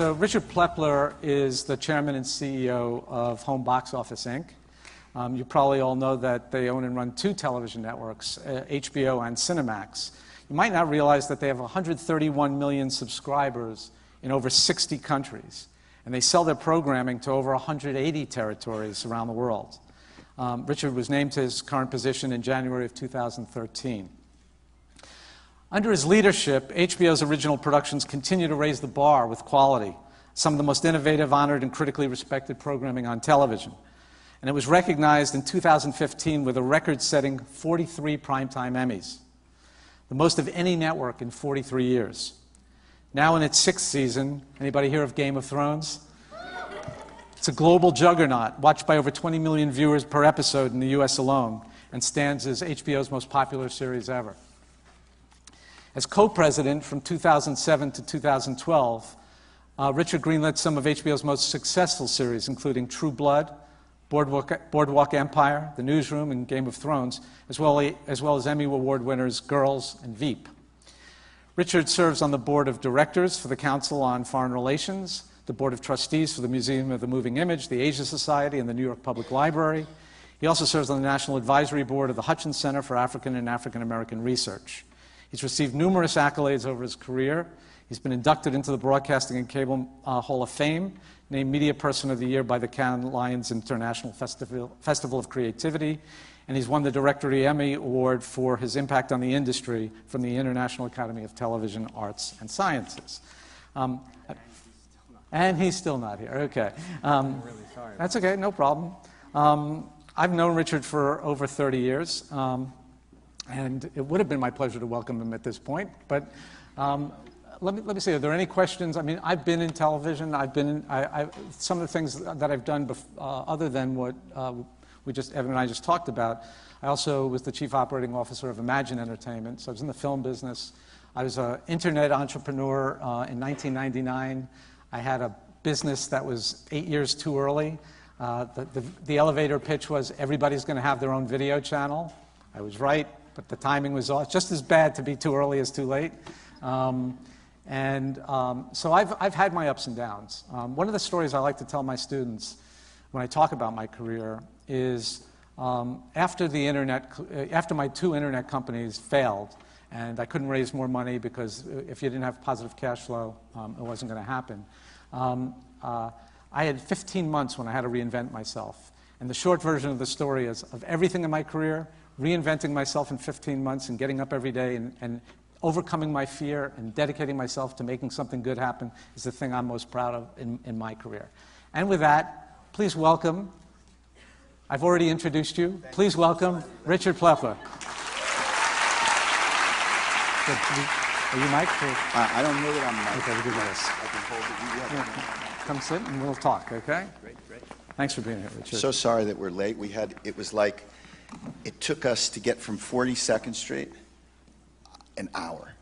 So Richard Plepler is the chairman and CEO of Home Box Office, Inc. You probably all know that they own and run two television networks, HBO and Cinemax. You might not realize that they have 131 million subscribers in over 60 countries, and they sell their programming to over 180 territories around the world. Richard was named to his current position in January of 2013. Under his leadership, HBO's original productions continue to raise the bar with quality, some of the most innovative, honored, and critically respected programming on television. And it was recognized in 2015 with a record-setting 43 primetime Emmys, the most of any network in 43 years. Now in its sixth season, anybody hear of Game of Thrones? It's a global juggernaut, watched by over 20 million viewers per episode in the US alone, and stands as HBO's most popular series ever. As co-president from 2007 to 2012, Richard greenlit some of HBO's most successful series, including True Blood, Boardwalk Empire, The Newsroom, and Game of Thrones, as well as Emmy Award winners Girls and Veep. Richard serves on the board of directors for the Council on Foreign Relations, the board of trustees for the Museum of the Moving Image, the Asia Society, and the New York Public Library. He also serves on the National Advisory Board of the Hutchins Center for African and African American Research. He's received numerous accolades over his career. He's been inducted into the Broadcasting and Cable Hall of Fame, named Media Person of the Year by the Cannes Lions International Festival of Creativity, and he's won the Directory Emmy Award for his impact on the industry from the International Academy of Television Arts and Sciences. And he's still not here. Okay. I'm really sorry. That's okay, no problem. I've known Richard for over 30 years. And it would have been my pleasure to welcome him at this point, but let me see, are there any questions? I mean, I've been in television, some of the things that I've done other than what Evan and I just talked about. I also was the chief operating officer of Immersion Entertainment, so I was in the film business. I was an internet entrepreneur in 1999. I had a business that was 8 years too early. The elevator pitch was everybody's going to have their own video channel. I was right, but the timing was off. Just as bad to be too early as too late. So I've had my ups and downs. One of the stories I like to tell my students when I talk about my career is after my two internet companies failed, and I couldn't raise more money because if you didn't have positive cash flow, it wasn't going to happen. I had 15 months when I had to reinvent myself. And the short version of the story is, of everything in my career, reinventing myself in 15 months and getting up every day and overcoming my fear and dedicating myself to making something good happen is the thing I'm most proud of in my career. And with that, please welcome, I've already introduced you, please welcome Richard Plepler. Are you mic'd? I don't know that I'm mic'd. Okay, we'll do this. I can hold it. Yeah. Come sit and we'll talk, okay? Great. Thanks for being here, Richard. So sorry that we're late. It was like, it took us to get from 42nd Street an hour.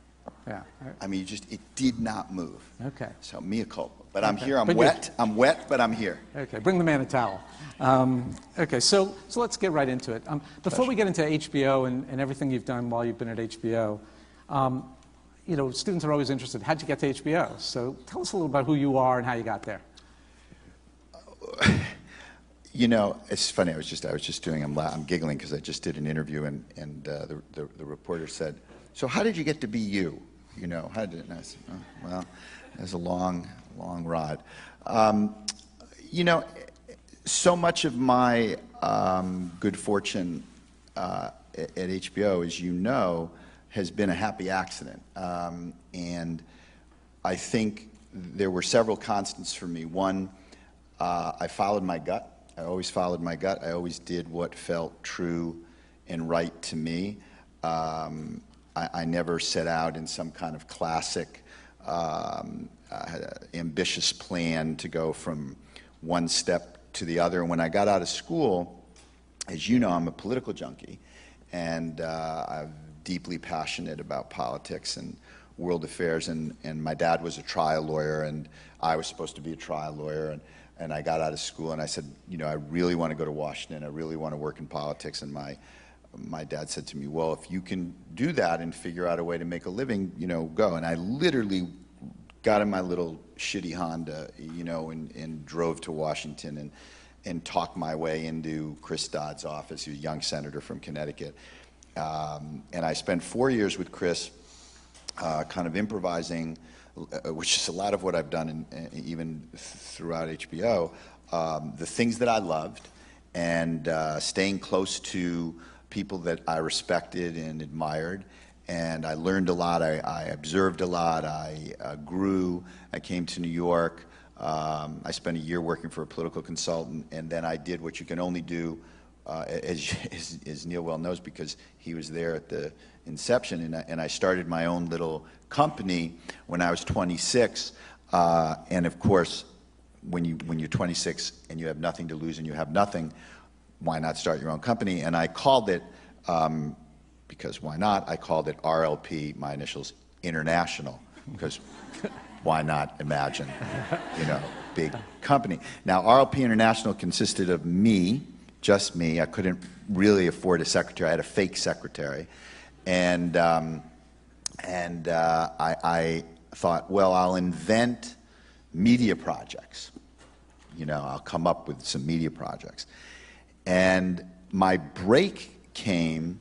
Yeah. I mean, it did not move. Okay. So mea culpa. But I'm here. I'm wet, but I'm here. Okay. Bring the man a towel. Okay. So let's get right into it. Before we get into HBO and everything you've done while you've been at HBO, students are always interested. How'd you get to HBO? So tell us a little about who you are and how you got there. It's funny. I was just doing. I'm giggling because I just did an interview, and the reporter said, "So how did you get to be you? How did it?" And I said, "Oh, well, it was a long ride." So much of my good fortune at HBO, as you know, has been a happy accident, and I think there were several constants for me. One, I followed my gut. I always followed my gut. I always did what felt true and right to me. I never set out in some kind of classic, ambitious plan to go from one step to the other. And when I got out of school, as you know, I'm a political junkie, and I'm deeply passionate about politics and world affairs. And my dad was a trial lawyer, and I was supposed to be a trial lawyer. And I got out of school and I said, I really want to go to Washington. I really want to work in politics. And my dad said to me, well, if you can do that and figure out a way to make a living, go. And I literally got in my little shitty Honda, you know, and drove to Washington and talked my way into Chris Dodd's office. He was a young senator from Connecticut. And I spent 4 years with Chris, kind of improvising, which is a lot of what I've done even throughout HBO, the things that I loved, and staying close to people that I respected and admired. And I learned a lot, I observed a lot, I grew, I came to New York. I spent a year working for a political consultant, and then I did what you can only do, as Neil well knows, because he was there at the inception, and I started my own little company when I was 26. And of course, when you're 26 and you have nothing to lose and you have nothing, why not start your own company? And I called it, because why not? I called it RLP, my initials, International, because why not imagine, you know, big company. Now, RLP International consisted of me, just me. I couldn't really afford a secretary. I had a fake secretary. And I thought, well, I'll invent media projects. You know, I'll come up with some media projects. And my break came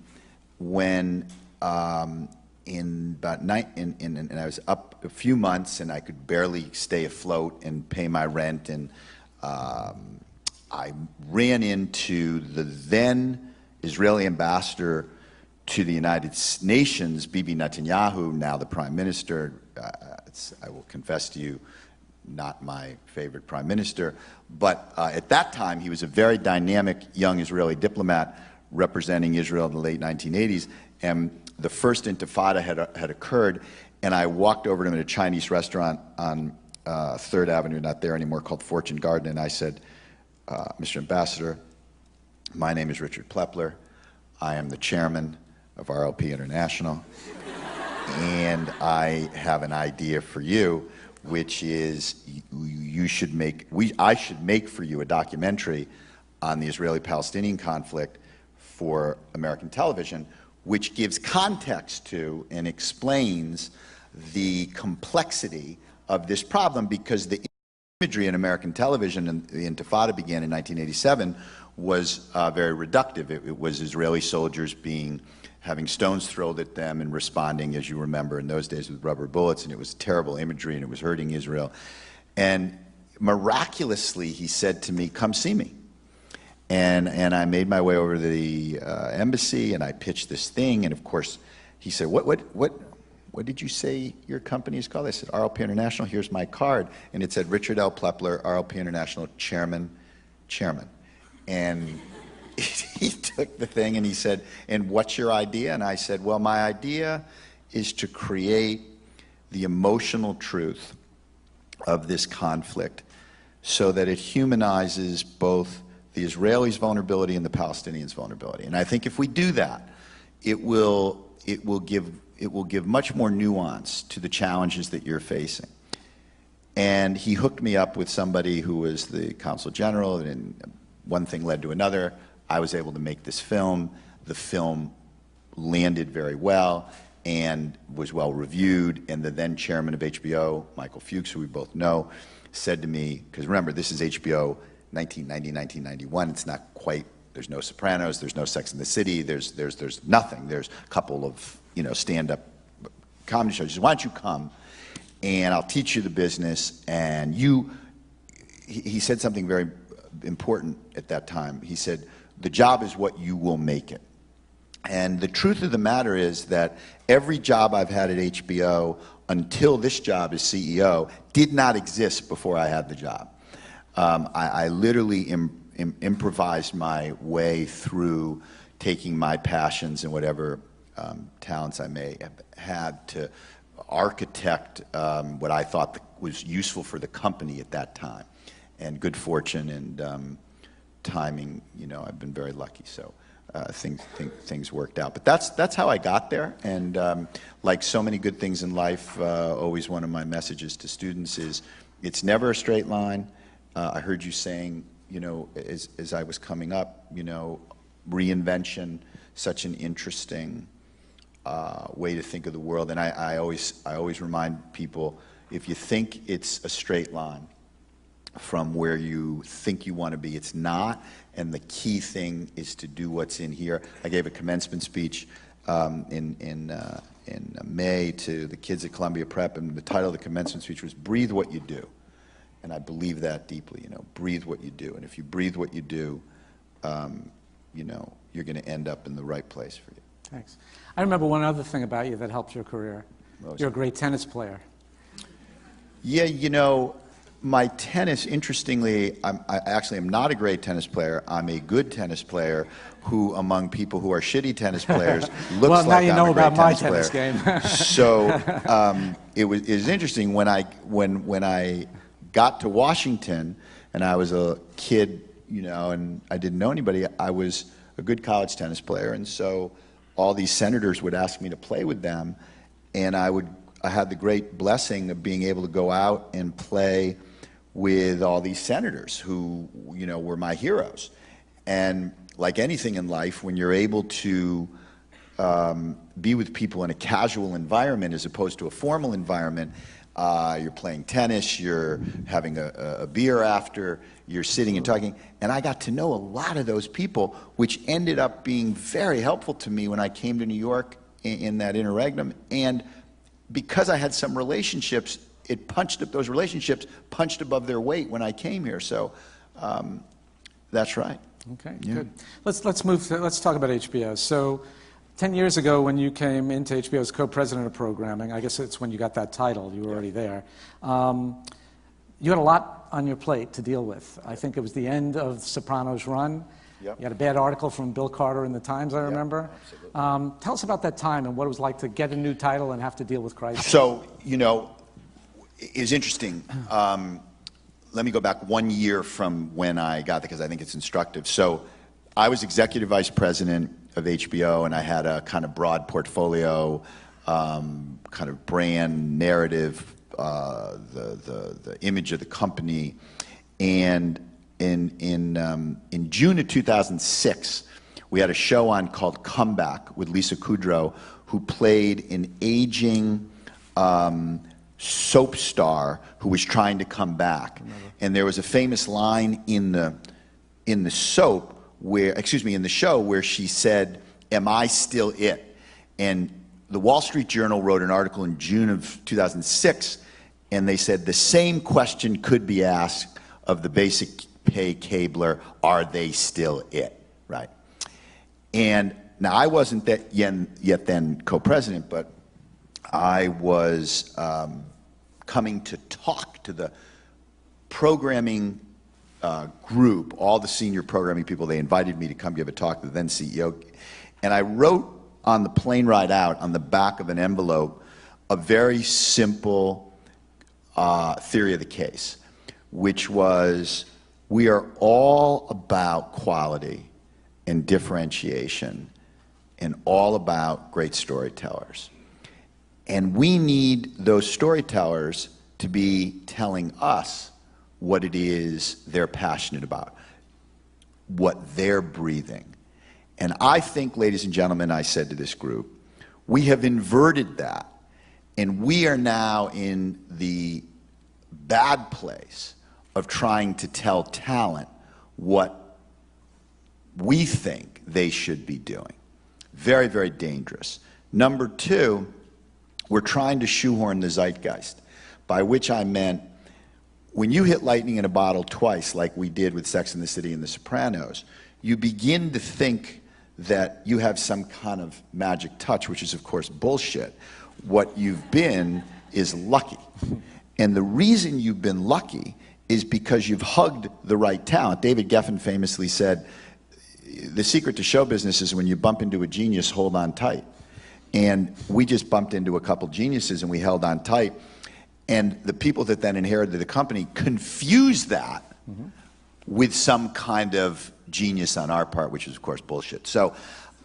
when and I was up a few months, and I could barely stay afloat and pay my rent, and I ran into the then Israeli ambassador to the United Nations, Bibi Netanyahu, now the prime minister. I will confess to you, not my favorite prime minister, but at that time he was a very dynamic young Israeli diplomat representing Israel in the late 1980s, and the first Intifada had occurred, and I walked over to him at a Chinese restaurant on 3rd Avenue, not there anymore, called Fortune Garden, and I said, Mr. Ambassador, my name is Richard Plepler. I am the chairman of RLP International, and I have an idea for you, which is I should make for you a documentary on the Israeli-Palestinian conflict for American television, which gives context to and explains the complexity of this problem, because the imagery in American television, and the Intifada began in 1987, was very reductive. It was Israeli soldiers having stones thrown at them and responding, as you remember, in those days with rubber bullets, and it was terrible imagery, and it was hurting Israel. And miraculously, he said to me, come see me. And I made my way over to the embassy, and I pitched this thing, and of course, he said, what did you say your company is called? I said, RLP International, here's my card. And it said, Richard L. Plepler, RLP International, chairman. And he took the thing and he said, and what's your idea? And I said, well, my idea is to create the emotional truth of this conflict so that it humanizes both the Israelis' vulnerability and the Palestinians' vulnerability. And I think if we do that, it will give much more nuance to the challenges that you're facing. And he hooked me up with somebody who was the consul general, and one thing led to another. I was able to make this film. The film landed very well and was well reviewed. And the then chairman of HBO, Michael Fuchs, who we both know, said to me, because remember, this is HBO 1990, 1991. It's not quite, there's no Sopranos, there's no Sex and the City, there's nothing. There's a couple of, you know, stand-up comedy shows. He said, why don't you come and I'll teach you the business. And he said something very important at that time. He said, the job is what you will make it. And the truth of the matter is that every job I've had at HBO until this job as CEO did not exist before I had the job. I literally improvised my way through taking my passions and whatever talents I may have had to architect what I thought was useful for the company at that time. And good fortune and timing, you know, I've been very lucky. So things worked out. But that's how I got there. And like so many good things in life, always one of my messages to students is it's never a straight line. I heard you saying, you know, as I was coming up, you know, reinvention, such an interesting way to think of the world. And I always remind people, If you think it's a straight line from where you think you want to be, it's not. And the key thing is to do what's in here. I gave a commencement speech in May to the kids at Columbia Prep, and the title of the commencement speech was "Breathe What You Do." And I believe that deeply. You know, breathe what you do. And if you breathe what you do, you know, you're going to end up in the right place for you. Thanks. I remember one other thing about you that helped your career. You're a great tennis player. Yeah, you know, my tennis, interestingly, I actually am not a great tennis player. I'm a good tennis player who, among people who are shitty tennis players, looks well, now like you I'm know a great about my tennis tennis player. game. So it was interesting when I got to Washington and I was a kid, you know, and I didn't know anybody. I was a good college tennis player, and so all these senators would ask me to play with them, and I had the great blessing of being able to go out and play with all these senators who, you know, were my heroes. And like anything in life, when you're able to be with people in a casual environment as opposed to a formal environment, you're playing tennis, you're having a beer after, you're sitting and talking, and I got to know a lot of those people, which ended up being very helpful to me when I came to New York in that interregnum. And because I had some relationships, it punched up, those relationships punched above their weight when I came here. So that's right. Okay, Yeah. good. Let's talk about HBO. So 10 years ago when you came into HBO as co-president of programming, I guess it's when you got that title, you were already there, you had a lot on your plate to deal with. I think it was the end of Sopranos' run. Yep. You had a bad article from Bill Carter in the Times, I remember. Yep, tell us about that time and what it was like to get a new title and have to deal with crisis. So, you know, it's interesting. Let me go back 1 year from when I got there because I think it's instructive. So I was executive vice president of HBO, and I had a kind of broad portfolio, kind of brand, narrative, the image of the company. And in June of 2006, we had a show on called Comeback with Lisa Kudrow, who played an aging soap star who was trying to come back. And there was a famous line in the soap where, in the show where she said, "Am I still it?" And the Wall Street Journal wrote an article in June of 2006, and they said the same question could be asked of the basic pay cabler, are they still it, right? And now I wasn't yet then co-president, but I was coming to talk to the programming group, all the senior programming people. They invited me to come give a talk to the then CEO. And I wrote on the plane ride out, on the back of an envelope, a very simple theory of the case, which was we are all about quality and differentiation and all about great storytellers. And we need those storytellers to be telling us what it is they're passionate about, what they're breathing. And I think, ladies and gentlemen, I said to this group, we have inverted that. And we are now in the bad place of trying to tell talent what we think they should be doing. Very, very dangerous. Number two, we're trying to shoehorn the zeitgeist, by which I meant when you hit lightning in a bottle twice, like we did with Sex and the City and The Sopranos, you begin to think that you have some kind of magic touch, which is, of course, bullshit. What you've been is lucky. And the reason you've been lucky is because you've hugged the right talent. David Geffen famously said, the secret to show business is when you bump into a genius, hold on tight. And we just bumped into a couple geniuses and we held on tight. And the people that then inherited the company confused that with some kind of genius on our part, which is, of course, bullshit. So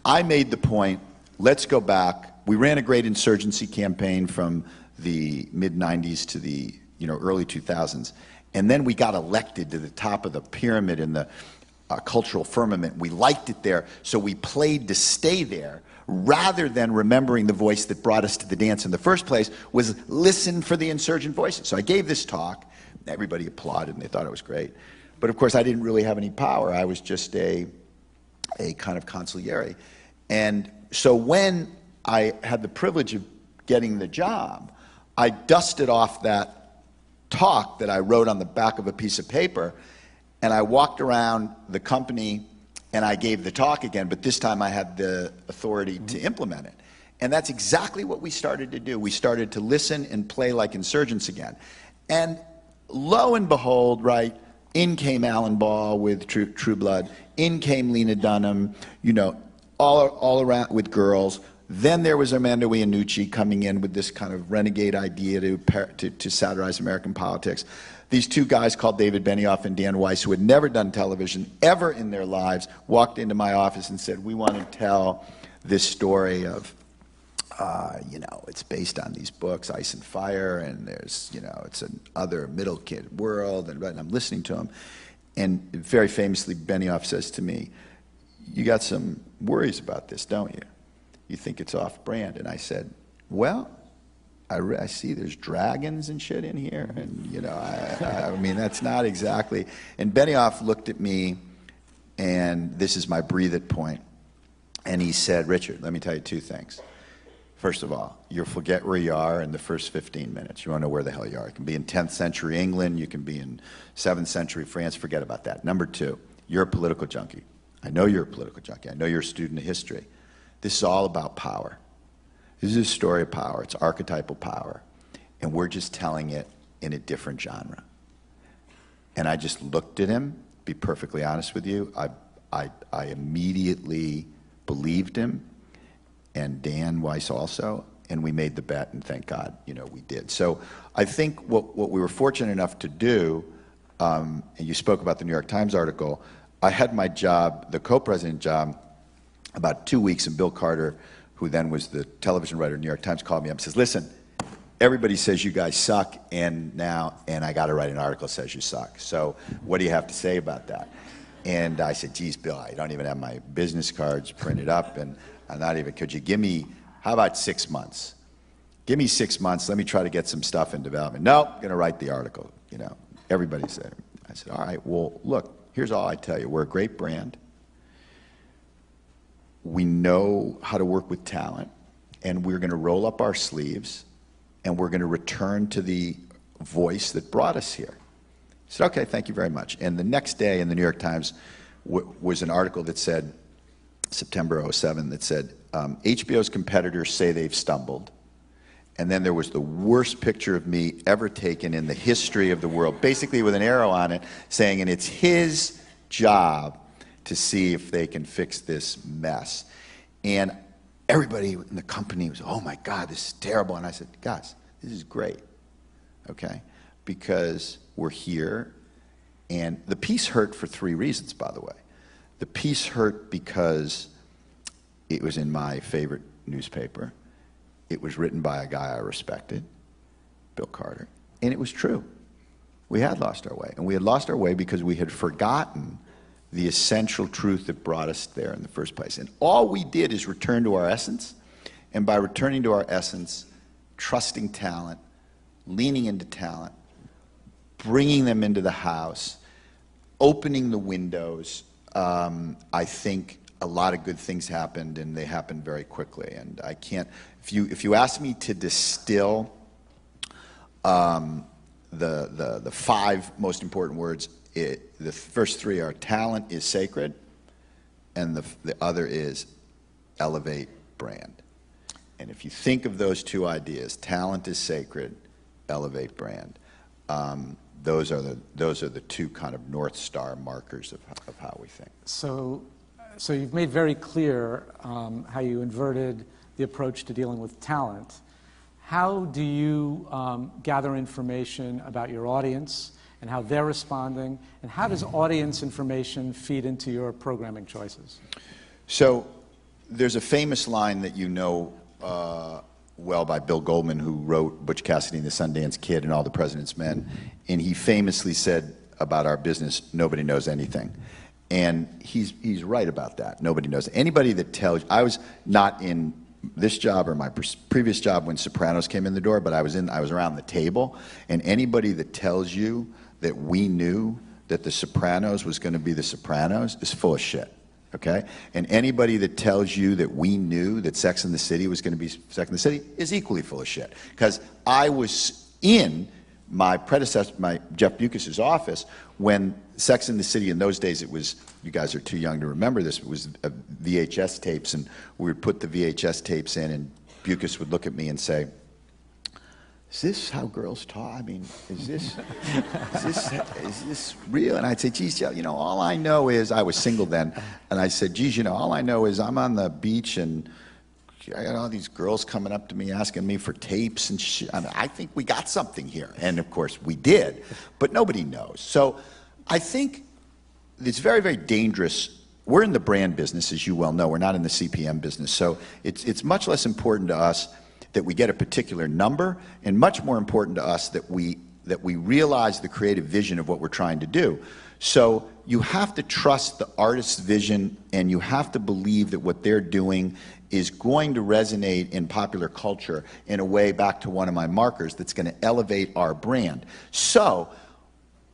I made the point, let's go back. We ran a great insurgency campaign from the mid-90s to the early 2000s. And then we got elected to the top of the pyramid in the cultural firmament. We liked it there, so we played to stay there rather than remembering the voice that brought us to the dance in the first place, was listen for the insurgent voices. So I gave this talk. Everybody applauded and they thought it was great. But of course, I didn't really have any power. I was just a kind of consigliere. And so when I had the privilege of getting the job, I dusted off that talk that I wrote on the back of a piece of paper, and I walked around the company and I gave the talk again, but this time I had the authority to implement it. And that's exactly what we started to do. We started to listen and play like insurgents again. And lo and behold, right, in came Alan Ball with True Blood, in came Lena Dunham, you know, all around with girls. Then there was Armando Iannucci coming in with this kind of renegade idea to satirize American politics. These two guys called David Benioff and Dan Weiss, who had never done television ever in their lives, walked into my office and said, we want to tell this story of, you know, it's based on these books, Ice and Fire, and there's, you know, it's an other middle kid world, and I'm listening to them. And very famously, Benioff says to me, you got some worries about this, don't you? You think it's off-brand? And I said, well, I see there's dragons and shit in here, and you know, I mean, that's not exactly. And Benioff looked at me, and this is my breathe it point, and he said, Richard, let me tell you two things. First of all, you'll forget where you are in the first 15 minutes. You won't know where the hell you are. You can be in 10th century England, you can be in 7th century France, forget about that. Number two, you're a political junkie. I know you're a political junkie. I know you're a student of history. This is all about power. This is a story of power. It's archetypal power. And we're just telling it in a different genre. And I just looked at him, be perfectly honest with you. I immediately believed him, and Dan Weiss also, and we made the bet, and thank God, you know, we did. So I think what we were fortunate enough to do, and you spoke about the New York Times article, I had my job, the co-president job, about 2 weeks, and Bill Carter, who then was the television writer of New York Times, called me up and says, listen, everybody says you guys suck, and I got to write an article that says you suck. So what do you have to say about that? And I said, geez, Bill, I don't even have my business cards printed up, and I'm not even, could you give me, how about 6 months? Give me 6 months, let me try to get some stuff in development. No, I'm going to write the article, you know. Everybody said, I said, all right, well, look, here's all I tell you. We're a great brand. We know how to work with talent, and we're going to roll up our sleeves, and we're going to return to the voice that brought us here. I said, okay, thank you very much. And the next day in the New York Times was an article that said, September '07, that said, HBO's competitors say they've stumbled. And then there was the worst picture of me ever taken in the history of the world, basically with an arrow on it, saying, and it's his job to see if they can fix this mess. And everybody in the company was, oh my God, this is terrible. And I said, guys, this is great, okay? Because we're here, and the piece hurt for 3 reasons, by the way. The piece hurt because it was in my favorite newspaper. It was written by a guy I respected, Bill Carter, and it was true. We had lost our way, and we had lost our way because we had forgotten the essential truth that brought us there in the first place. And all we did is return to our essence, and by returning to our essence, trusting talent, leaning into talent, bringing them into the house, opening the windows, I think a lot of good things happened, and they happened very quickly. And I can't, if you ask me to distill the 5 most important words, the first 3 are talent is sacred, and the other is elevate brand. And if you think of those 2 ideas, talent is sacred, elevate brand, those are the 2 kind of North Star markers of how we think. So you've made very clear how you inverted the approach to dealing with talent. How do you gather information about your audience and how they're responding, and how does audience information feed into your programming choices? So there's a famous line that you know well by Bill Goldman, who wrote Butch Cassidy and the Sundance Kid and All the President's Men, and he famously said about our business, nobody knows anything. And he's right about that. Nobody knows. Anybody that tells, I was not in this job or my previous job when Sopranos came in the door, but I was around the table, and anybody that tells you that we knew that The Sopranos was going to be The Sopranos is full of shit, okay? And anybody that tells you that we knew that Sex and the City was going to be Sex and the City is equally full of shit. Because I was in my predecessor, my Jeff Bewkes's office, when Sex and the City, in those days it was, you guys are too young to remember this, it was VHS tapes, and we would put the VHS tapes in, and Bewkes would look at me and say, is this how girls talk? I mean, is this real? And I'd say, geez, you know, all I know is, I was single then, and I said, geez, you know, all I know is I'm on the beach and I got all these girls coming up to me asking me for tapes and shit. I mean, I think we got something here. And of course we did, but nobody knows. So I think it's very, very dangerous. We're in the brand business, as you well know. We're not in the CPM business. So it's much less important to us that we get a particular number, and much more important to us that we realize the creative vision of what we're trying to do. So you have to trust the artist's vision, and you have to believe that what they're doing is going to resonate in popular culture in a way, back to one of my markers, that's going to elevate our brand. So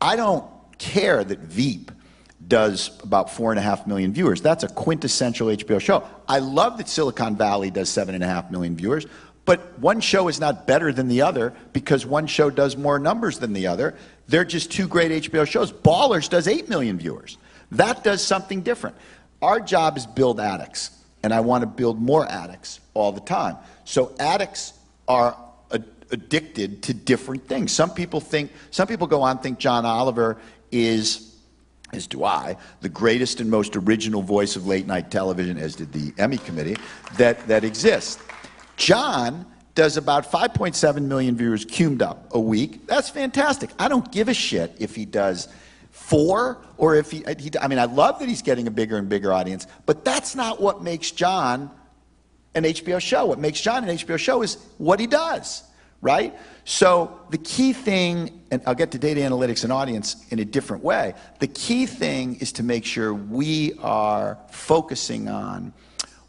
I don't care that Veep does about 4.5 million viewers. That's a quintessential HBO show. I love that Silicon Valley does 7.5 million viewers, but one show is not better than the other because one show does more numbers than the other. They're just two great HBO shows. Ballers does 8 million viewers. That does something different. Our job is build addicts, and I want to build more addicts all the time. So addicts are addicted to different things. Some people go on and think John Oliver is, as do I, the greatest and most original voice of late night television, as did the Emmy committee, that exists. John does about 5.7 million viewers cumed up a week. That's fantastic. I don't give a shit if he does 4 or if I mean, I love that he's getting a bigger and bigger audience, but that's not what makes John an HBO show. What makes John an HBO show is what he does, right? So the key thing, and I'll get to data analytics and audience in a different way, the key thing is to make sure we are focusing on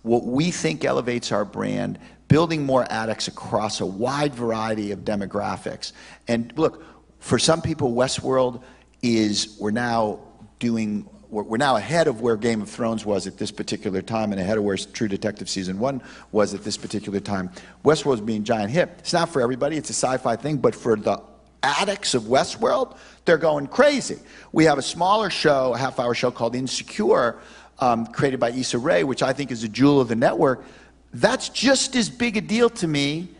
what we think elevates our brand, building more addicts across a wide variety of demographics. And look, for some people, Westworld is, we're now ahead of where Game of Thrones was at this particular time, and ahead of where True Detective Season 1 was at this particular time. Westworld's being a giant hit. It's not for everybody, it's a sci-fi thing, but for the addicts of Westworld, they're going crazy. We have a smaller show, a half-hour show called Insecure, created by Issa Rae, which I think is a jewel of the network. That's just as big a deal to me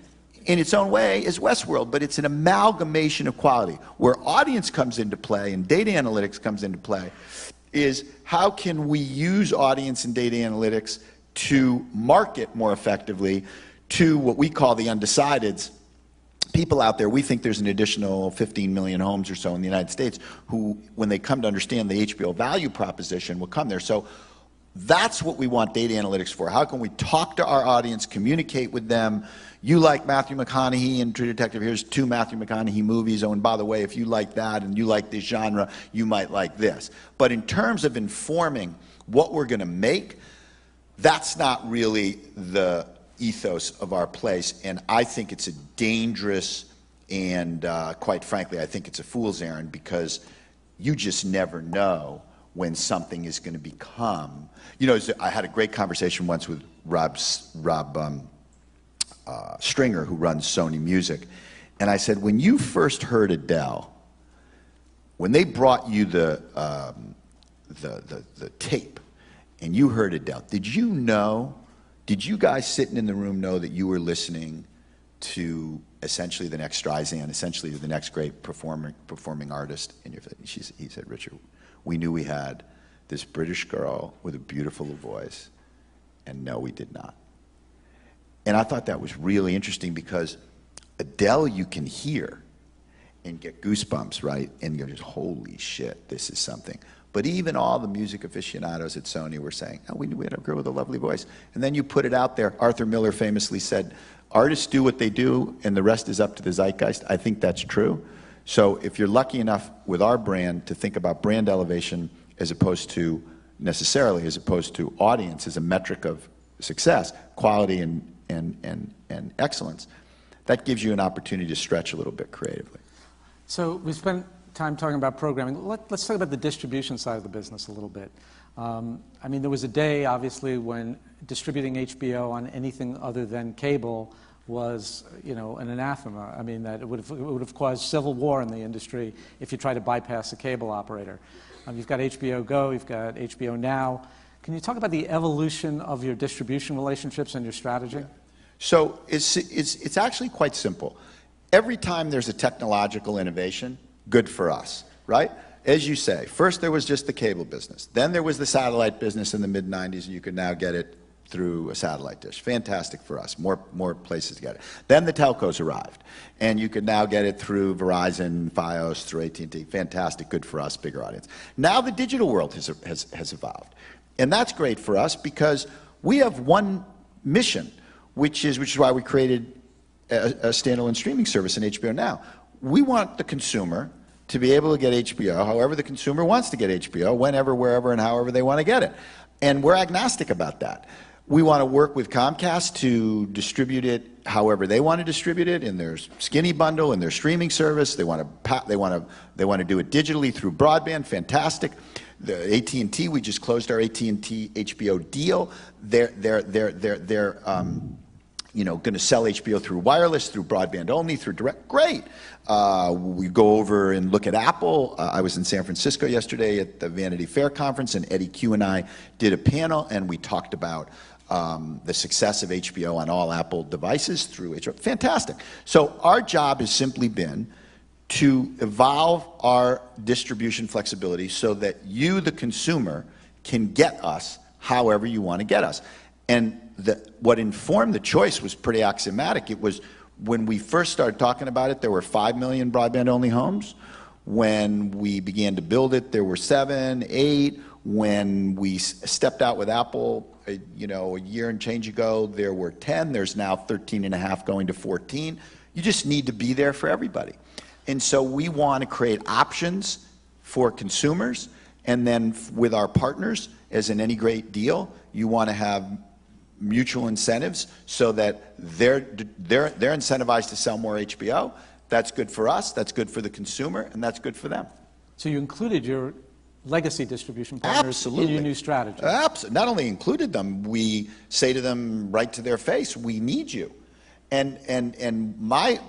in its own way as Westworld, but it's an amalgamation of quality. Where audience comes into play and data analytics comes into play is how can we use audience and data analytics to market more effectively to what we call the undecideds. People out there, we think there's an additional 15 million homes or so in the United States who, when they come to understand the HBO value proposition, will come there. So that's what we want data analytics for. How can we talk to our audience, communicate with them? You like Matthew McConaughey and True Detective, here's 2 Matthew McConaughey movies. Oh, and by the way, if you like that and you like this genre, you might like this. But in terms of informing what we're going to make, that's not really the ethos of our place. And I think it's a dangerous and, quite frankly, I think it's a fool's errand, because you just never know when something is going to become. You know, I had a great conversation once with Rob Stringer, who runs Sony Music, and I said, when you first heard Adele, when they brought you the tape, and you heard Adele, did you guys sitting in the room know that you were listening to essentially the next Streisand, essentially the next great performing artist in your? He said, Richard, we knew we had this British girl with a beautiful voice, and no, we did not. And I thought that was really interesting, because Adele you can hear and get goosebumps, right? And you're just, holy shit, this is something. But even all the music aficionados at Sony were saying, oh, we knew we had a girl with a lovely voice. And then you put it out there. Arthur Miller famously said, artists do what they do, and the rest is up to the zeitgeist. I think that's true. So if you're lucky enough with our brand to think about brand elevation as opposed to audience as a metric of success, quality and excellence, that gives you an opportunity to stretch a little bit creatively. So we spent time talking about programming. Let's talk about the distribution side of the business a little bit. I mean, there was a day, obviously, when distributing HBO on anything other than cable was, you know, an anathema. I mean, that it would have caused civil war in the industry if you tried to bypass a cable operator. You've got HBO Go, you've got HBO Now. Can you talk about the evolution of your distribution relationships and your strategy? Yeah. So it's actually quite simple. Every time there's a technological innovation, good for us, right? As you say, first there was just the cable business. Then there was the satellite business in the mid-90s, and you could now get it through a satellite dish. Fantastic for us. More places to get it. Then the telcos arrived, and you could now get it through Verizon, Fios, through AT&T. Fantastic, good for us, bigger audience. Now the digital world has evolved, and that's great for us because we have one mission, which is why we created a standalone streaming service in HBO Now. We want the consumer to be able to get HBO however the consumer wants to get HBO, whenever, wherever, and however they want to get it. And we're agnostic about that. We want to work with Comcast to distribute it however they want to distribute it in their skinny bundle, in their streaming service. They want to do it digitally through broadband. Fantastic. The AT&T, we just closed our AT&T HBO deal. They're going to sell HBO through wireless, through broadband only, through direct. Great. We go over and look at Apple. I was in San Francisco yesterday at the Vanity Fair conference, and Eddie Q and I did a panel, and we talked about the success of HBO on all Apple devices through HBO. Fantastic. So our job has simply been to evolve our distribution flexibility so that you, the consumer, can get us however you want to get us. And what informed the choice was pretty axiomatic. It was when we first started talking about it, there were 5 million broadband-only homes. When we began to build it, there were 7, 8. When we stepped out with Apple, a year and change ago, there were 10. There's now 13 and a half going to 14. You just need to be there for everybody. And so we want to create options for consumers, and then with our partners, as in any great deal, you want to have mutual incentives so that they're incentivized to sell more HBO. That's good for us, that's good for the consumer, and that's good for them. So you included your legacy distribution partners in your new strategy. Absolutely. Not only included them, we say to them right to their face, we need you. And my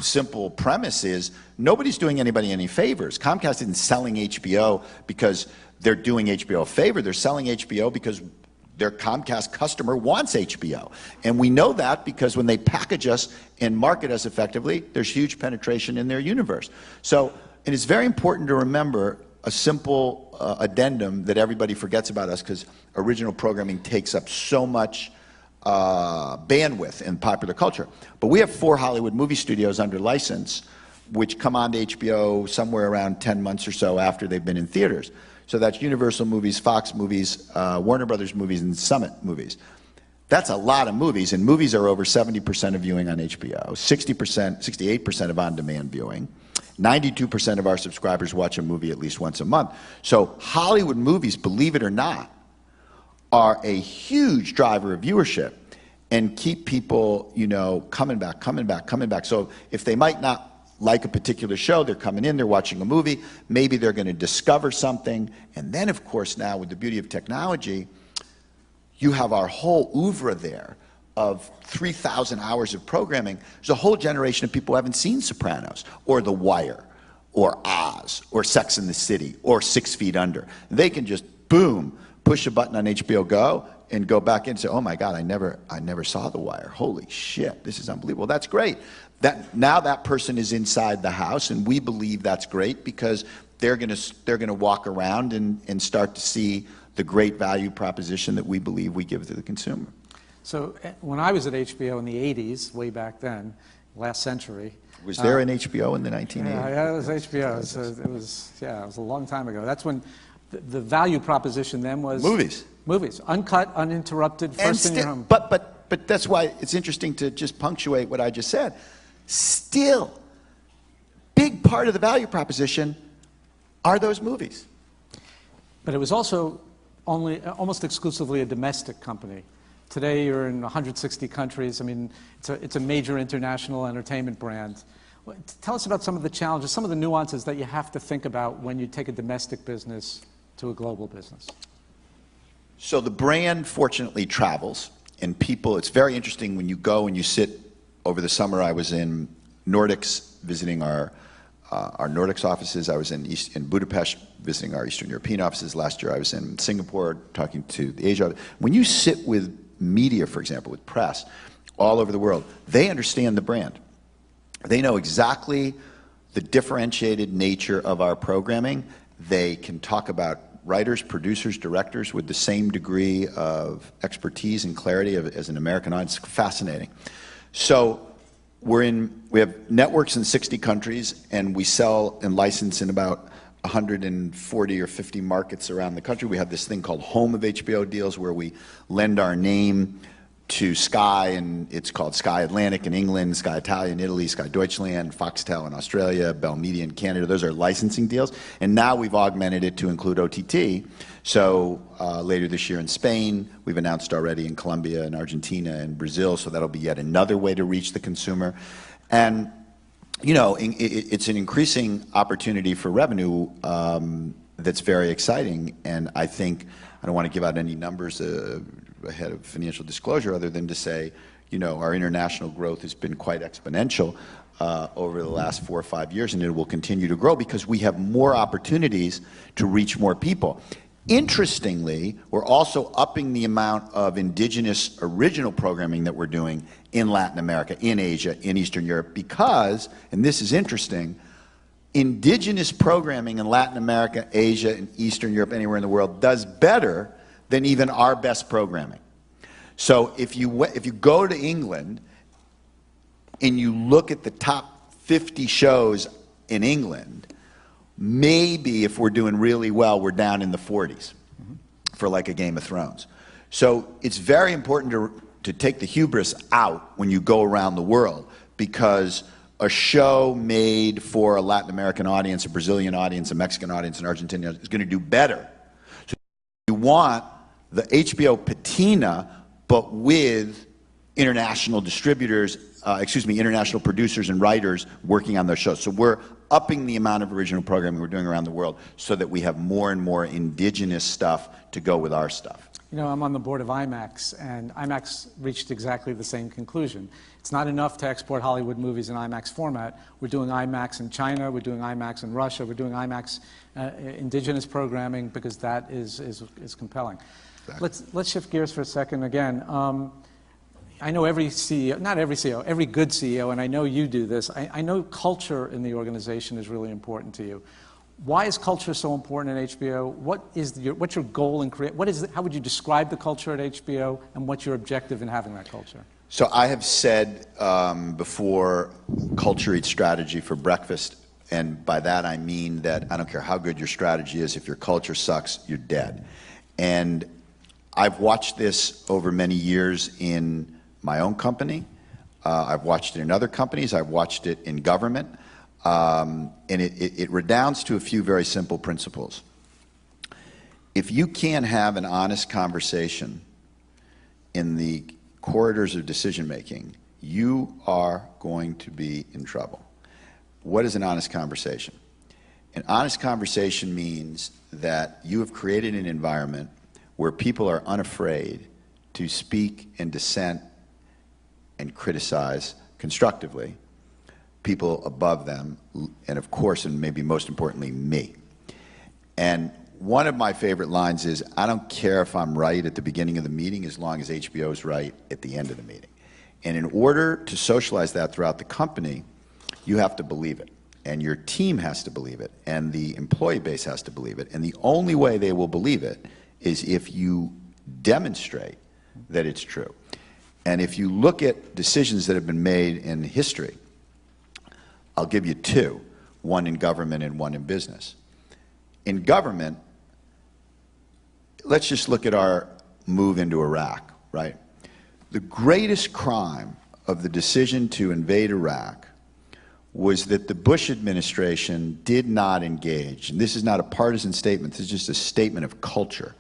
simple premise is nobody's doing anybody any favors. Comcast isn't selling HBO because they're doing HBO a favor. They're selling HBO because their Comcast customer wants HBO. And we know that because when they package us and market us effectively, there's huge penetration in their universe. So it is very important to remember a simple addendum that everybody forgets about us because original programming takes up so much bandwidth in popular culture. But we have 4 Hollywood movie studios under license which come onto HBO somewhere around 10 months or so after they've been in theaters. So that's Universal Movies, Fox Movies, Warner Brothers Movies, and Summit Movies. That's a lot of movies, and movies are over 70% of viewing on HBO, 68% of on-demand viewing. 92% of our subscribers watch a movie at least once a month. So Hollywood movies, believe it or not, are a huge driver of viewership and keep people, coming back. So if they might not like a particular show, they're coming in, they're watching a movie, maybe they're going to discover something. And then, of course, now with the beauty of technology, you have our whole oeuvre there of 3,000 hours of programming. There's a whole generation of people who haven't seen Sopranos or The Wire or Oz or Sex and the City or 6 Feet Under. They can just, boom, push a button on HBO Go and go back in and say, oh my God, I never saw The Wire. Holy shit, this is unbelievable. That's great. Now that person is inside the house, and we believe that's great because they're gonna walk around and start to see the great value proposition that we believe we give to the consumer. So when I was at HBO in the 80s, way back then, last century. Was there an HBO in the 1980s? Yeah, it was HBO. So it was a long time ago. That's when the value proposition then was movies. Movies, uncut, uninterrupted, first in your home. But that's why it's interesting to just punctuate what I just said. Still, big part of the value proposition are those movies. But it was also almost exclusively a domestic company. Today, you're in 160 countries. I mean, it's a major international entertainment brand. Tell us about some of the challenges, some of the nuances that you have to think about when you take a domestic business to a global business. So the brand, fortunately, travels, and people, it's very interesting when you go and you sit. Over the summer, I was in Nordics visiting our Nordics offices. I was in Budapest visiting our Eastern European offices. Last year, I was in Singapore talking to the Asia. When you sit with media, for example, with press, all over the world, they understand the brand. They know exactly the differentiated nature of our programming. They can talk about writers, producers, directors with the same degree of expertise and clarity as an American audience. It's fascinating. So we have networks in 60 countries, and we sell and license in about 140 or 50 markets around the country. We have this thing called Home of HBO deals, where we lend our name to Sky, and it's called Sky Atlantic in England, Sky Italia in Italy, Sky Deutschland, Foxtel in Australia, Bell Media in Canada. Those are licensing deals. And now we've augmented it to include OTT. So later this year in Spain, we've announced already in Colombia and Argentina and Brazil, so that'll be yet another way to reach the consumer. And, you know, it's an increasing opportunity for revenue that's very exciting. And I think, I don't want to give out any numbers ahead of financial disclosure, other than to say, you know, our international growth has been quite exponential over the last 4 or 5 years, and it will continue to grow because we have more opportunities to reach more people. Interestingly, we're also upping the amount of indigenous original programming that we're doing in Latin America, in Asia, in Eastern Europe, because, and this is interesting, indigenous programming in Latin America, Asia, and Eastern Europe, anywhere in the world, does better than even our best programming. So if you go to England and you look at the top 50 shows in England, maybe if we're doing really well, we're down in the 40s for like a Game of Thrones. So it's very important to take the hubris out when you go around the world, because a show made for a Latin American audience, a Brazilian audience, a Mexican audience, an Argentinian is going to do better. So you want the HBO patina, but with international distributors, international producers and writers working on those shows. So we're upping the amount of original programming we're doing around the world so that we have more and more indigenous stuff to go with our stuff. You know, I'm on the board of IMAX, and IMAX reached exactly the same conclusion. It's not enough to export Hollywood movies in IMAX format. We're doing IMAX in China, we're doing IMAX in Russia, we're doing IMAX indigenous programming because that is compelling. Exactly. Let's shift gears for a second again. I know every CEO, not every CEO, every good CEO, and I know you do this, I know culture in the organization is really important to you. Why is culture so important at HBO? What's your goal in how would you describe the culture at HBO, and what's your objective in having that culture? So I have said before, culture eats strategy for breakfast, and by that I mean that I don't care how good your strategy is, if your culture sucks, you're dead. And I've watched this over many years in my own company. I've watched it in other companies. I've watched it in government. And it redounds to a few very simple principles. If you can't have an honest conversation in the corridors of decision making, you are going to be in trouble. What is an honest conversation? An honest conversation means that you have created an environment where people are unafraid to speak and dissent and criticize constructively people above them, and of course, and maybe most importantly, me. And one of my favorite lines is, I don't care if I'm right at the beginning of the meeting as long as HBO is right at the end of the meeting. And in order to socialize that throughout the company, you have to believe it. And your team has to believe it. And the employee base has to believe it. And the only way they will believe it is if you demonstrate that it's true. And if you look at decisions that have been made in history, I'll give you two, one in government and one in business. In government, let's just look at our move into Iraq, right? The greatest crime of the decision to invade Iraq was that the Bush administration did not engage, and this is not a partisan statement, this is just a statement of culture,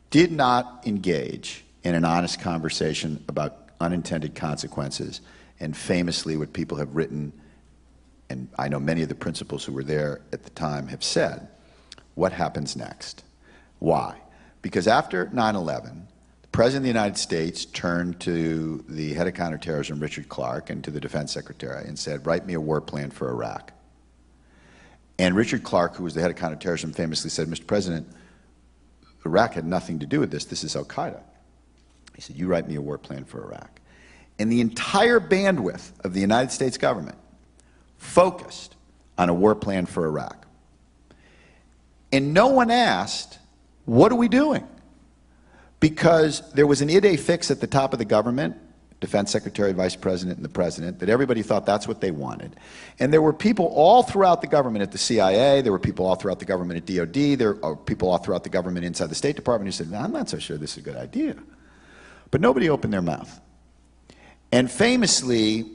did not engage in an honest conversation about unintended consequences, and famously what people have written, and I know many of the principals who were there at the time have said, what happens next? Why? Because after 9/11, the President of the United States turned to the head of counterterrorism, Richard Clarke, and to the Defense Secretary and said, write me a war plan for Iraq. And Richard Clarke, who was the head of counterterrorism, famously said, Mr. President, Iraq had nothing to do with this. This is Al-Qaeda. He said, you write me a war plan for Iraq. And the entire bandwidth of the United States government focused on a war plan for Iraq. And no one asked, what are we doing? Because there was an id fix at the top of the government, Defense Secretary, Vice President, and the President, that everybody thought that's what they wanted. And there were people all throughout the government at the CIA, there were people all throughout the government at DOD, there are people all throughout the government inside the State Department who said, no, I'm not so sure this is a good idea. But nobody opened their mouth. And famously,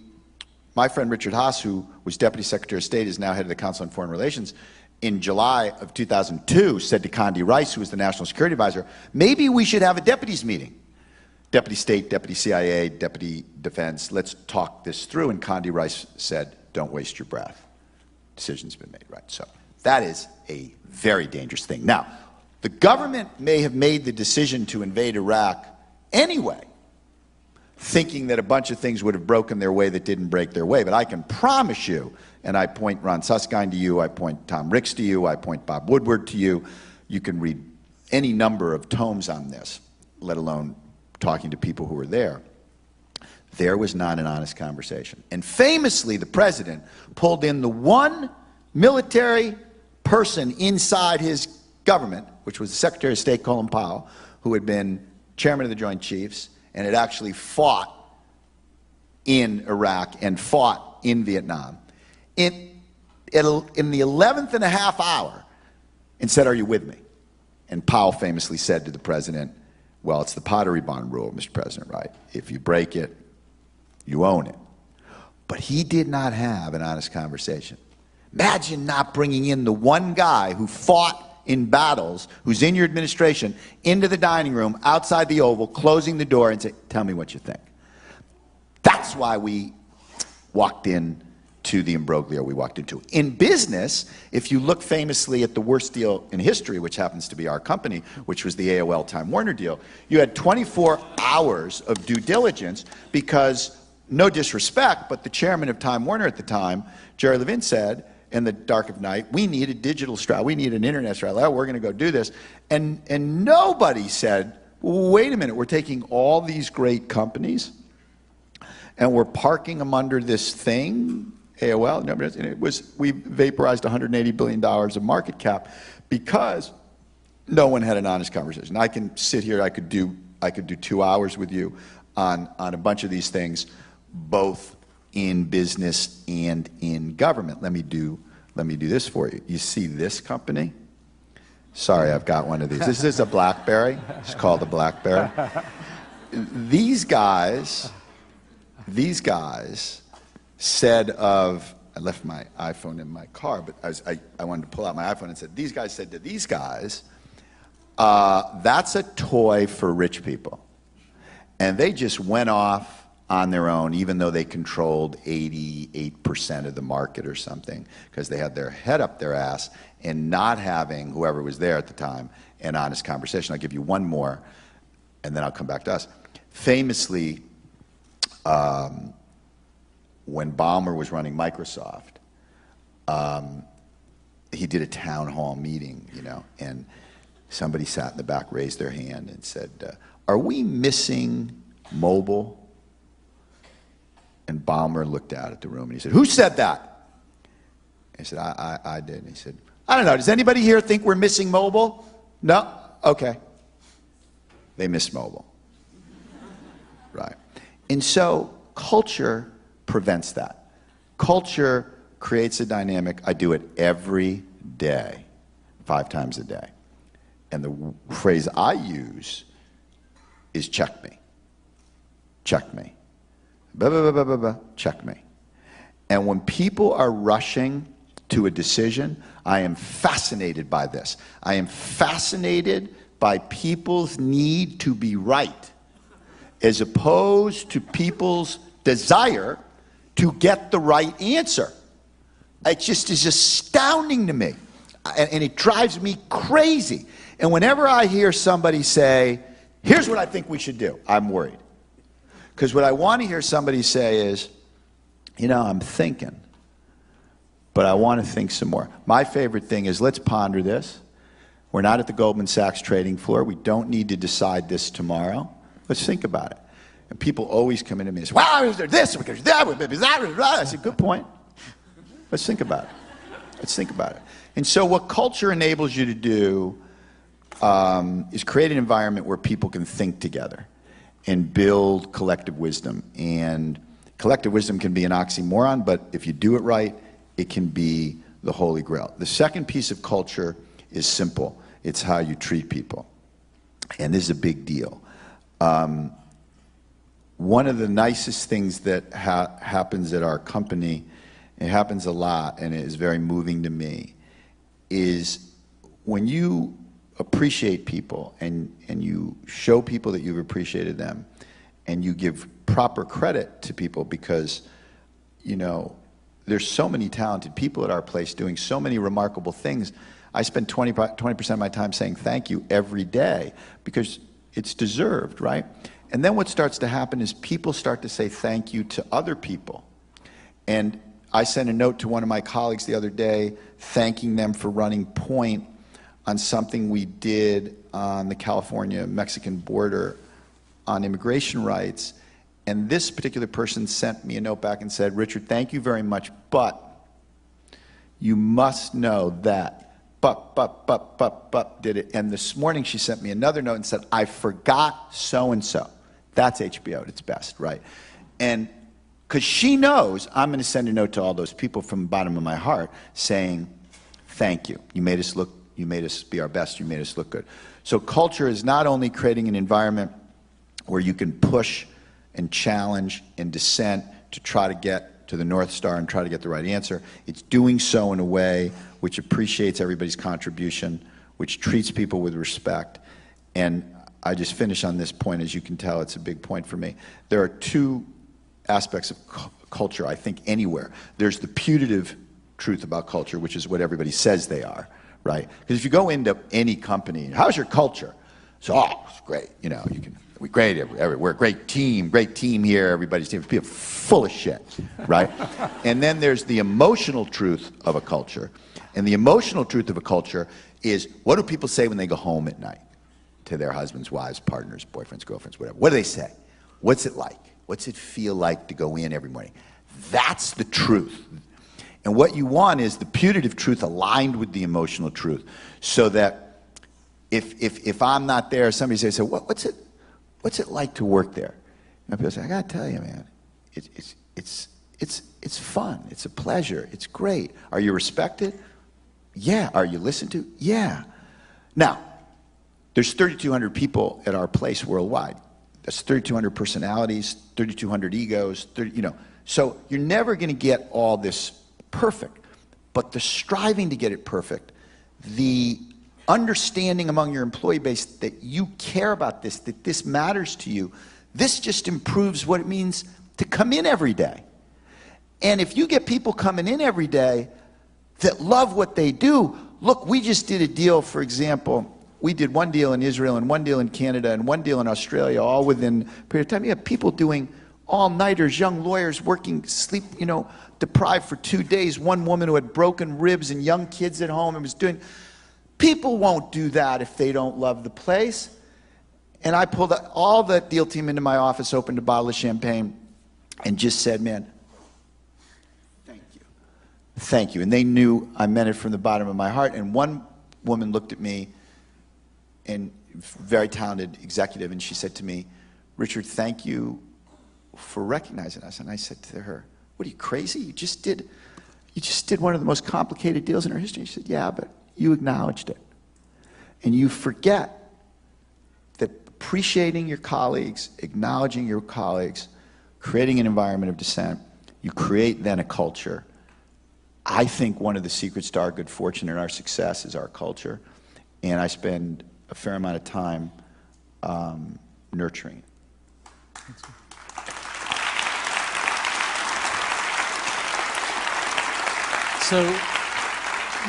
my friend Richard Haas, who was Deputy Secretary of State, is now head of the Council on Foreign Relations, in July of 2002 said to Condi Rice, who was the National Security Advisor, maybe we should have a deputies meeting. Deputy State, Deputy CIA, Deputy Defense, let's talk this through. And Condi Rice said, don't waste your breath. Decision's been made, right? So that is a very dangerous thing. Now, the government may have made the decision to invade Iraq anyway, thinking that a bunch of things would have broken their way that didn't break their way. But I can promise you, and I point Ron Suskind to you, I point Tom Ricks to you, I point Bob Woodward to you. You can read any number of tomes on this, let alone talking to people who were there. There was not an honest conversation. And famously, the president pulled in the one military person inside his government, which was the Secretary of State, Colin Powell, who had been chairman of the Joint Chiefs, and had actually fought in Iraq and fought in Vietnam, in the 11th and a half hour, and said, are you with me? And Powell famously said to the president, well, it's the Pottery Barn rule, Mr. President, right? If you break it, you own it. But he did not have an honest conversation. Imagine not bringing in the one guy who fought in battles, who's in your administration, into the dining room, outside the Oval, closing the door and say, tell me what you think. That's why we walked in to the imbroglio we walked into. In business, if you look famously at the worst deal in history, which happens to be our company, which was the AOL Time Warner deal, you had 24 hours of due diligence because, no disrespect, but the chairman of Time Warner at the time, Jerry Levin, said, in the dark of night, we need a digital strategy, we need an internet strategy, oh, we're going to go do this. And nobody said, wait a minute, we're taking all these great companies and we're parking them under this thing, AOL, and it was, we vaporized $180 billion of market cap because no one had an honest conversation. I can sit here, I could do 2 hours with you on a bunch of these things, both in business and in government. Let me do this for you. You see this company? Sorry, I've got one of these. This is a BlackBerry. It's called a BlackBerry. These guys said of, I left my iPhone in my car, but I wanted to pull out my iPhone and said, these guys said to these guys, that's a toy for rich people. And they just went off on their own, even though they controlled 88% of the market or something, because they had their head up their ass and not having, whoever was there at the time, an honest conversation. I'll give you one more, and then I'll come back to us. Famously, when Ballmer was running Microsoft, he did a town hall meeting, you know, and somebody sat in the back, raised their hand and said, are we missing mobile? And Ballmer looked out at the room and he said, who said that? I said, I did. And he said, I don't know, does anybody here think we're missing mobile? No? Okay. They missed mobile. Right. And so culture prevents that. Culture creates a dynamic. I do it every day, 5 times a day. And the phrase I use is check me. Check me. Check me. And when people are rushing to a decision, I am fascinated by this. I am fascinated by people's need to be right, as opposed to people's desire to get the right answer. It just is astounding to me, and it drives me crazy. And whenever I hear somebody say, here's what I think we should do, I'm worried. Because what I want to hear somebody say is, you know, I'm thinking, but I want to think some more. My favorite thing is, let's ponder this. We're not at the Goldman Sachs trading floor. We don't need to decide this tomorrow. Let's think about it. And people always come into me and say, well, is there this, because that, I said, good point. Let's think about it. Let's think about it. And so what culture enables you to do is create an environment where people can think together and build collective wisdom. And collective wisdom can be an oxymoron, but if you do it right, it can be the holy grail. The second piece of culture is simple. It's how you treat people. And this is a big deal. One of the nicest things that happens at our company, it happens a lot and it is very moving to me, is when you appreciate people and you show people that you've appreciated them and you give proper credit to people, because, you know, there's so many talented people at our place doing so many remarkable things. I spend 20% of my time saying thank you every day because it's deserved, right? And then what starts to happen is people start to say thank you to other people. And I sent a note to one of my colleagues the other day thanking them for running point on something we did on the California-Mexican border on immigration rights. And this particular person sent me a note back and said, Richard, thank you very much, but you must know that but did it. And this morning she sent me another note and said, I forgot so-and-so. That's HBO at its best, right? And because she knows I'm going to send a note to all those people from the bottom of my heart saying, thank you. You made us look, you made us be our best, you made us look good. So culture is not only creating an environment where you can push and challenge and dissent to try to get to the North Star and try to get the right answer. It's doing so in a way which appreciates everybody's contribution, which treats people with respect. And I just finish on this point. As you can tell, it's a big point for me. There are two aspects of culture, I think, anywhere. There's the putative truth about culture, which is what everybody says they are, right? Because if you go into any company, how's your culture? So, oh, it's great. You know, you can, we're great. We're a great team here. Everybody's team. People full of shit, right? And then there's the emotional truth of a culture. And the emotional truth of a culture is, what do people say when they go home at night to their husbands, wives, partners, boyfriends, girlfriends, whatever? What do they say? What's it like? What's it feel like to go in every morning? That's the truth. And what you want is the putative truth aligned with the emotional truth, so that if I'm not there, somebody says, what's it like to work there? And people say, I gotta tell you, man, it's fun, it's a pleasure, it's great. Are you respected? Yeah. Are you listened to? Yeah. Now, there's 3,200 people at our place worldwide. That's 3,200 personalities, 3,200 egos, So you're never going to get all this perfect. But the striving to get it perfect, the understanding among your employee base that you care about this, that this matters to you, this just improves what it means to come in every day. And if you get people coming in every day that love what they do, look, we just did a deal, for example, we did one deal in Israel and one deal in Canada and one deal in Australia, all within a period of time. You have people doing all-nighters, young lawyers working, sleep, deprived for 2 days. One woman who had broken ribs and young kids at home and was doing... People won't do that if they don't love the place. And I pulled all the deal team into my office, opened a bottle of champagne, and just said, man, thank you. Thank you. And they knew I meant it from the bottom of my heart. And one woman looked at me, and very talented executive, and she said to me, Richard, thank you for recognizing us. And I said to her, what are you, crazy? You just did one of the most complicated deals in our history. She said, yeah, but you acknowledged it. And you forget that appreciating your colleagues, acknowledging your colleagues, creating an environment of dissent, You create then a culture. I think one of the secrets to our good fortune and our success is our culture, and I spend a fair amount of time nurturing. So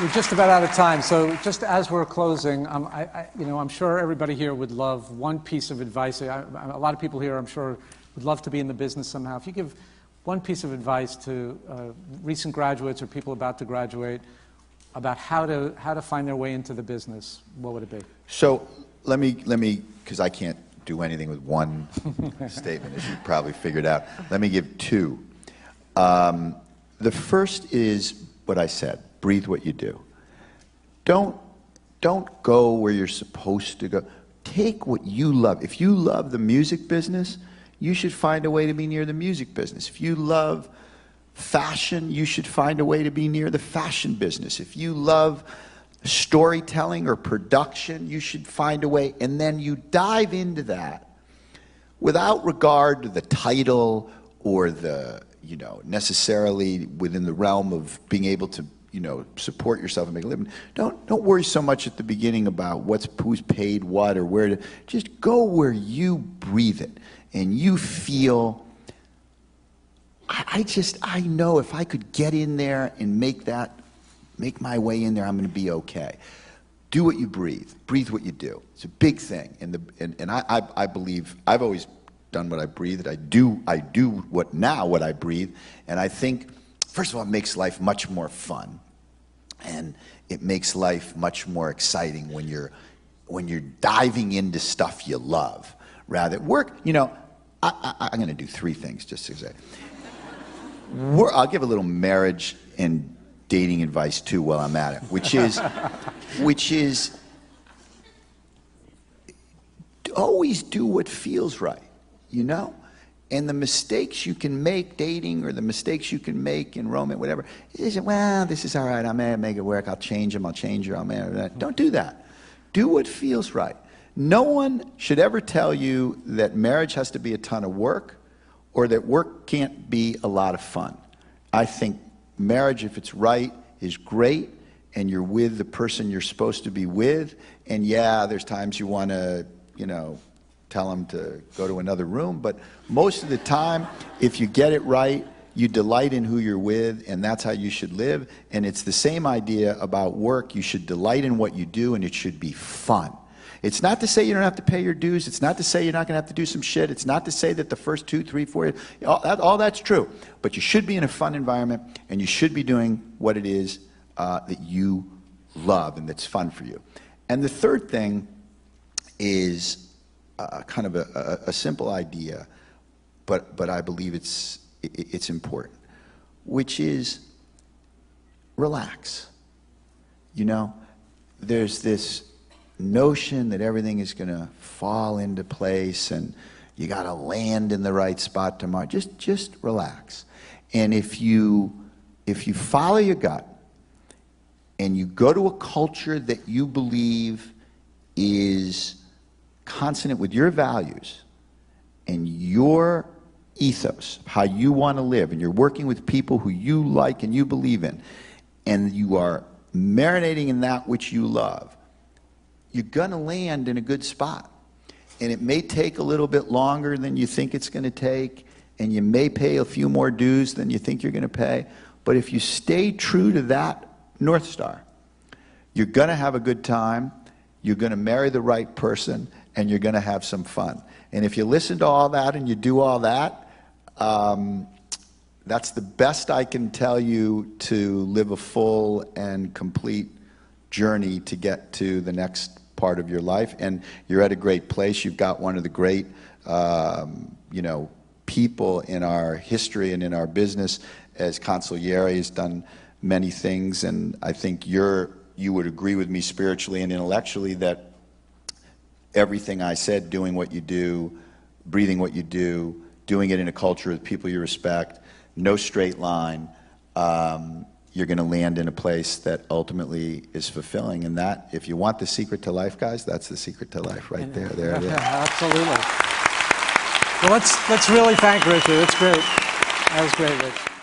we're just about out of time. So just as we're closing, I'm sure everybody here would love one piece of advice. A lot of people here, I'm sure, would love to be in the business somehow. If you give one piece of advice to recent graduates or people about to graduate about how to find their way into the business, what would it be? So let me, because I can't do anything with one statement, as you probably figured out. Let me give two. The first is what I said: breathe what you do. Don't go where you're supposed to go. Take what you love. If you love the music business, you should find a way to be near the music business. If you love fashion, you should find a way to be near the fashion business. If you love storytelling or production, you should find a way, and then you dive into that without regard to the title or the, necessarily within the realm of being able to, support yourself and make a living. Don't worry so much at the beginning about who's paid what or where to. Just go where you breathe it and you feel. I know if I could get in there and make my way in there, I'm going to be okay. Do what you breathe. Breathe what you do. It's a big thing. And I believe I've always done what I breathed. I do what I breathe. And I think, first of all, it makes life much more fun. And it makes life much more exciting when you're diving into stuff you love. Rather, work, I'm going to do three things just to say. I'll give a little marriage and dating advice too while I'm at it, which is always do what feels right, And the mistakes you can make dating or the mistakes you can make in romance, whatever, is, well, this is all right, I may make it work, I'll change him, I'll change her, Don't do that. Do what feels right. No one should ever tell you that marriage has to be a ton of work or that work can't be a lot of fun. I think marriage, if it's right, is great, and you're with the person you're supposed to be with, and yeah, there's times you want to, tell them to go to another room, but most of the time, if you get it right, you delight in who you're with, and that's how you should live. And it's the same idea about work. You should delight in what you do, and it should be fun. It's not to say you don't have to pay your dues. It's not to say you're not going to have to do some shit. It's not to say that the first 2, 3, 4, all that's true. But you should be in a fun environment, and you should be doing what it is that you love and that's fun for you. And the third thing is kind of a simple idea, but I believe it's important, which is relax. There's this notion that everything is going to fall into place and you got to land in the right spot tomorrow. Just relax. And if you follow your gut and you go to a culture that you believe is consonant with your values and your ethos, how you want to live, and you're working with people who you like and you believe in, and you are marinating in that which you love, you're going to land in a good spot. And it may take a little bit longer than you think it's going to take, and you may pay a few more dues than you think you're going to pay, but if you stay true to that North Star, you're going to have a good time, you're going to marry the right person, and you're going to have some fun. And if you listen to all that and you do all that, that's the best I can tell you to live a full and complete journey to get to the next part of your life. And you're at a great place. You've got one of the great, people in our history and in our business. As Consigliere has done many things, and I think you would agree with me spiritually and intellectually that everything I said, doing what you do, breathing what you do, doing it in a culture with people you respect, no straight line, you're going to land in a place that ultimately is fulfilling. And that, if you want the secret to life, guys, that's the secret to life right there. There it is. Absolutely. Well, let's really thank Richard. It's great. That was great, Rich.